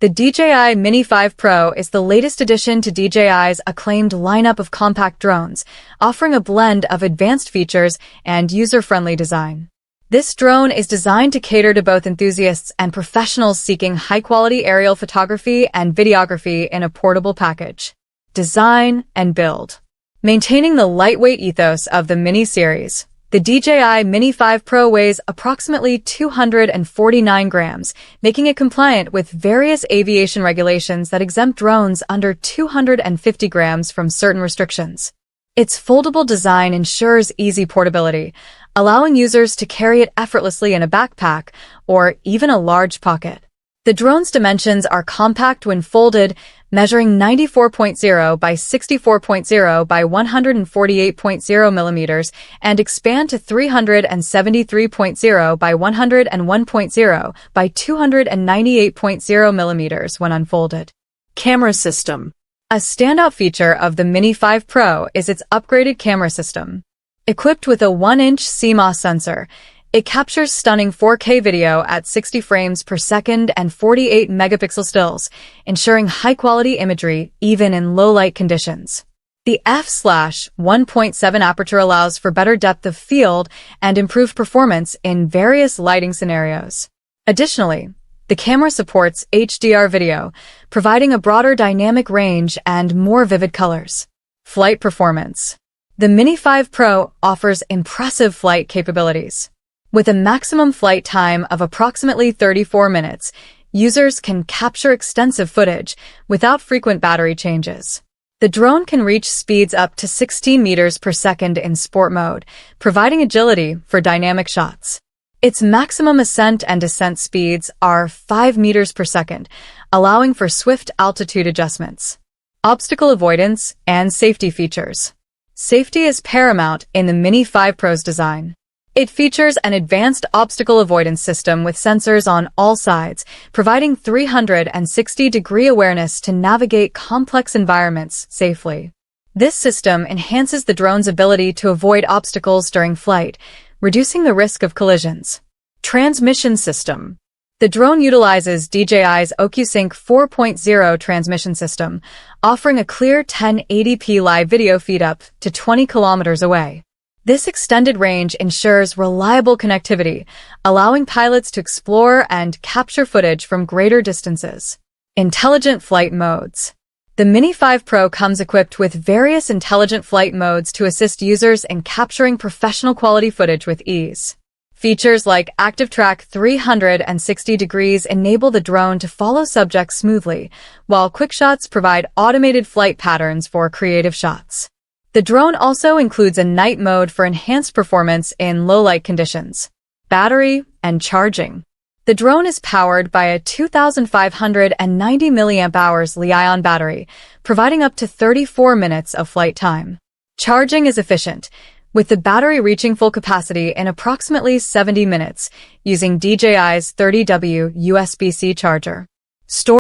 The DJI Mini 5 Pro is the latest addition to DJI's acclaimed lineup of compact drones, offering a blend of advanced features and user-friendly design. This drone is designed to cater to both enthusiasts and professionals seeking high-quality aerial photography and videography in a portable package. Design and build. Maintaining the lightweight ethos of the Mini series, the DJI Mini 5 Pro weighs approximately 249 grams, making it compliant with various aviation regulations that exempt drones under 250 grams from certain restrictions. Its foldable design ensures easy portability, allowing users to carry it effortlessly in a backpack or even a large pocket. The drone's dimensions are compact when folded, measuring 94.0 by 64.0 by 148.0 millimeters and expand to 373.0 by 101.0 by 298.0 millimeters when unfolded. Camera system. A standout feature of the Mini 5 Pro is its upgraded camera system. Equipped with a 1-inch CMOS sensor, it captures stunning 4K video at 60 frames per second and 48 megapixel stills, ensuring high-quality imagery even in low-light conditions. The f/1.7 aperture allows for better depth of field and improved performance in various lighting scenarios. Additionally, the camera supports HDR video, providing a broader dynamic range and more vivid colors. Flight performance. The Mini 5 Pro offers impressive flight capabilities. With a maximum flight time of approximately 34 minutes, users can capture extensive footage without frequent battery changes. The drone can reach speeds up to 16 meters per second in sport mode, providing agility for dynamic shots. Its maximum ascent and descent speeds are 5 meters per second, allowing for swift altitude adjustments. Obstacle avoidance and safety features. Safety is paramount in the Mini 5 Pro's design. It features an advanced obstacle avoidance system with sensors on all sides, providing 360-degree awareness to navigate complex environments safely. This system enhances the drone's ability to avoid obstacles during flight, reducing the risk of collisions. Transmission system. The drone utilizes DJI's OcuSync 4.0 transmission system, offering a clear 1080p live video feed up to 20 kilometers away. This extended range ensures reliable connectivity, allowing pilots to explore and capture footage from greater distances. Intelligent flight modes. The Mini 5 Pro comes equipped with various intelligent flight modes to assist users in capturing professional quality footage with ease. Features like Active Track 360 degrees enable the drone to follow subjects smoothly, while Quick Shots provide automated flight patterns for creative shots. The drone also includes a night mode for enhanced performance in low-light conditions. Battery and charging. The drone is powered by a 2,590 mAh Li-ion battery, providing up to 34 minutes of flight time. Charging is efficient, with the battery reaching full capacity in approximately 70 minutes, using DJI's 30W USB-C charger.